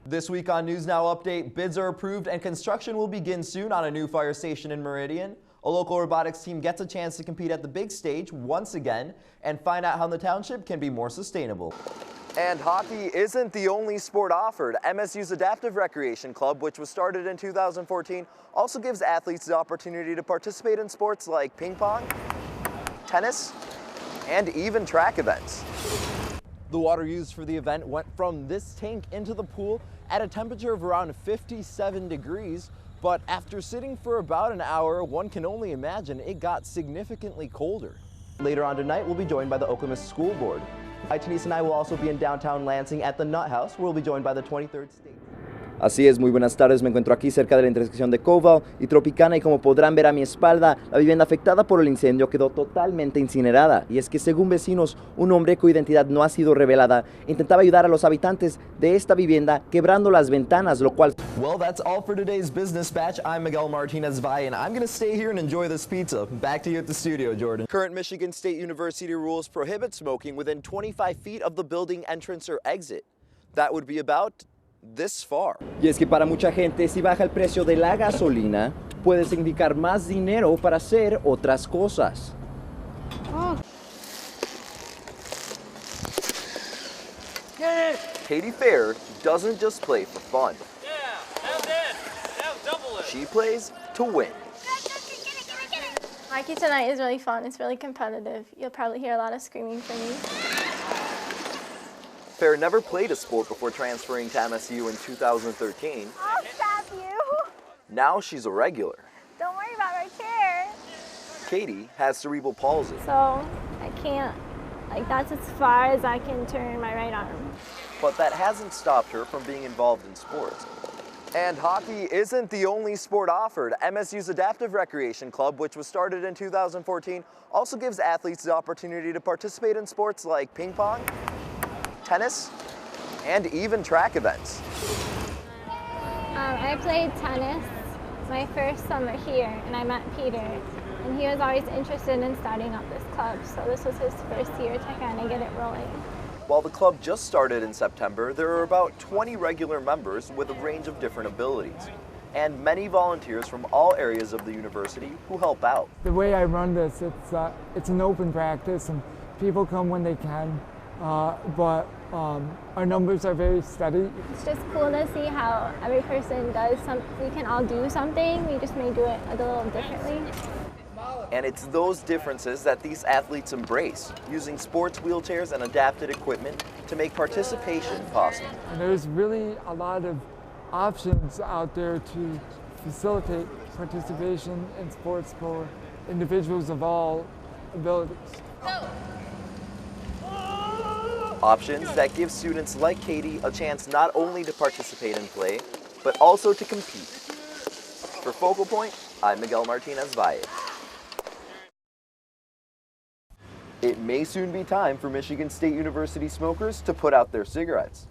This week on News Now Update, bids are approved and construction will begin soon on a new fire station in Meridian. A local robotics team gets a chance to compete at the big stage once again and find out how the township can be more sustainable. And hockey isn't the only sport offered. MSU's Adaptive Recreation Club, which was started in 2014, also gives athletes the opportunity to participate in sports like ping pong, tennis, and even track events. The water used for the event went from this tank into the pool at a temperature of around 57 degrees, but after sitting for about an hour, one can only imagine it got significantly colder. Later on tonight, we'll be joined by the Okemos School Board. Martinez and I will also be in downtown Lansing at the Nut House, where we'll be joined by the 23rd State. Así es, muy buenas tardes, me encuentro aquí cerca de la intersección de Covell y Tropicana y como podrán ver a mi espalda, la vivienda afectada por el incendio quedó totalmente incinerada. Y es que según vecinos, un hombre cuya identidad no ha sido revelada intentaba ayudar a los habitantes de esta vivienda quebrando las ventanas, lo cual... Well, that's all for today's Business Batch. I'm Miguel Martinez-Valle and I'm going to stay here and enjoy this pizza. Back to you at the studio, Jordan. Current Michigan State University rules prohibit smoking within 25 feet of the building entrance or exit. That would be about this far. Y es que para mucha gente, si baja el precio de la gasolina, puede significar más dinero para hacer otras cosas. Oh. Katie Fair doesn't just play for fun. Yeah, that was it. That was double it. She plays to win. Hockey tonight is really fun. It's really competitive. You'll probably hear a lot of screaming from me. Fair never played a sport before transferring to MSU in 2013. I'll stop you. Now she's a regular. Don't worry about my chair. Katie has cerebral palsy. So I can't, that's as far as I can turn my right arm. But that hasn't stopped her from being involved in sports. And hockey isn't the only sport offered. MSU's Adaptive Recreation Club, which was started in 2014, also gives athletes the opportunity to participate in sports like ping pong, tennis, and even track events. I played tennis my first summer here, and I met Peter, and he was always interested in starting up this club, so this was his first year to kind of get it rolling. While the club just started in September, there are about 20 regular members with a range of different abilities, and many volunteers from all areas of the university who help out. The way I run this, it's an open practice, and people come when they can. But our numbers are very steady. It's just cool to see how every person does something. We can all do something, we just may do it a little differently. And it's those differences that these athletes embrace, using sports wheelchairs and adapted equipment to make participation possible. And there's really a lot of options out there to facilitate participation in sports for individuals of all abilities. Options that give students like Katie a chance not only to participate and play, but also to compete. For Focal Point, I'm Miguel Martinez-Valle. It may soon be time for Michigan State University smokers to put out their cigarettes,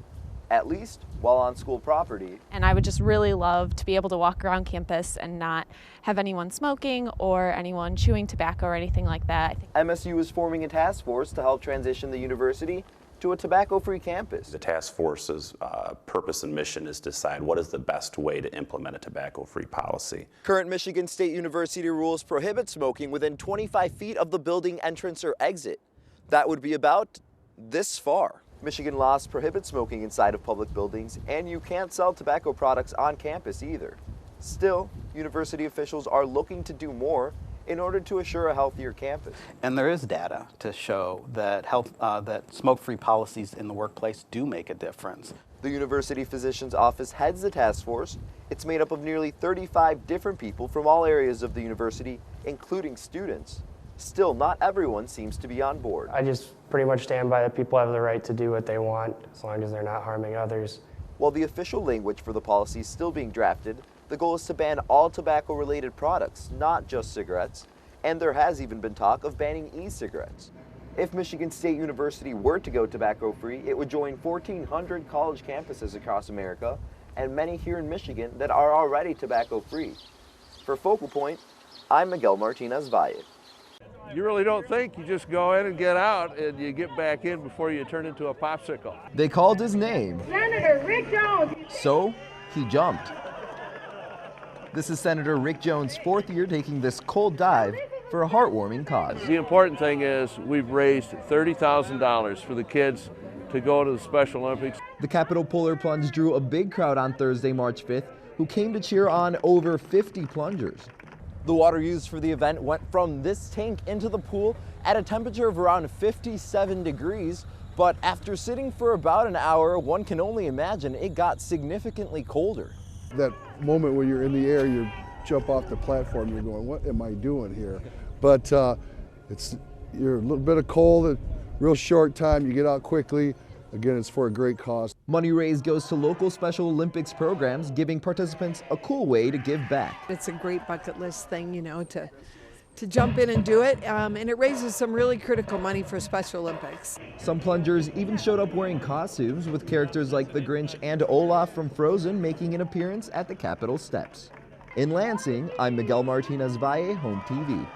at least while on school property. And I would just really love to be able to walk around campus and not have anyone smoking or anyone chewing tobacco or anything like that. MSU is forming a task force to help transition the university to a tobacco-free campus. The task force's purpose and mission is to decide what is the best way to implement a tobacco-free policy. Current Michigan State University rules prohibit smoking within 25 feet of the building entrance or exit. That would be about this far. Michigan laws prohibit smoking inside of public buildings, and you can't sell tobacco products on campus either. Still, university officials are looking to do more in order to assure a healthier campus. And there is data to show that that smoke-free policies in the workplace do make a difference. The University Physician's Office heads the task force. It's made up of nearly 35 different people from all areas of the university, including students. Still, not everyone seems to be on board. I just pretty much stand by that people have the right to do what they want as long as they're not harming others. While the official language for the policy is still being drafted, the goal is to ban all tobacco-related products, not just cigarettes, and there has even been talk of banning e-cigarettes. If Michigan State University were to go tobacco-free, it would join 1,400 college campuses across America, and many here in Michigan that are already tobacco-free. For Focal Point, I'm Miguel Martinez-Valle. You really don't think. You just go in and get out, and you get back in before you turn into a popsicle. They called his name. Senator Rick Jones. So he jumped. This is Senator Rick Jones' 4th year taking this cold dive for a heartwarming cause. The important thing is we've raised $30,000 for the kids to go to the Special Olympics. The Capitol Polar Plunge drew a big crowd on Thursday, March 5th, who came to cheer on over 50 plungers. The water used for the event went from this tank into the pool at a temperature of around 57 degrees, but after sitting for about an hour, one can only imagine it got significantly colder. That moment when you're in the air, you jump off the platform, you're going, what am I doing here? But you're a little bit of cold, a real short time, you get out quickly. Again, it's for a great cause. Money raised goes to local Special Olympics programs, giving participants a cool way to give back. It's a great bucket list thing, you know, to jump in and do it, and it raises some really critical money for Special Olympics. Some plungers even showed up wearing costumes, with characters like the Grinch and Olaf from Frozen making an appearance at the Capitol steps. In Lansing, I'm Miguel Martinez-Valle, Home TV.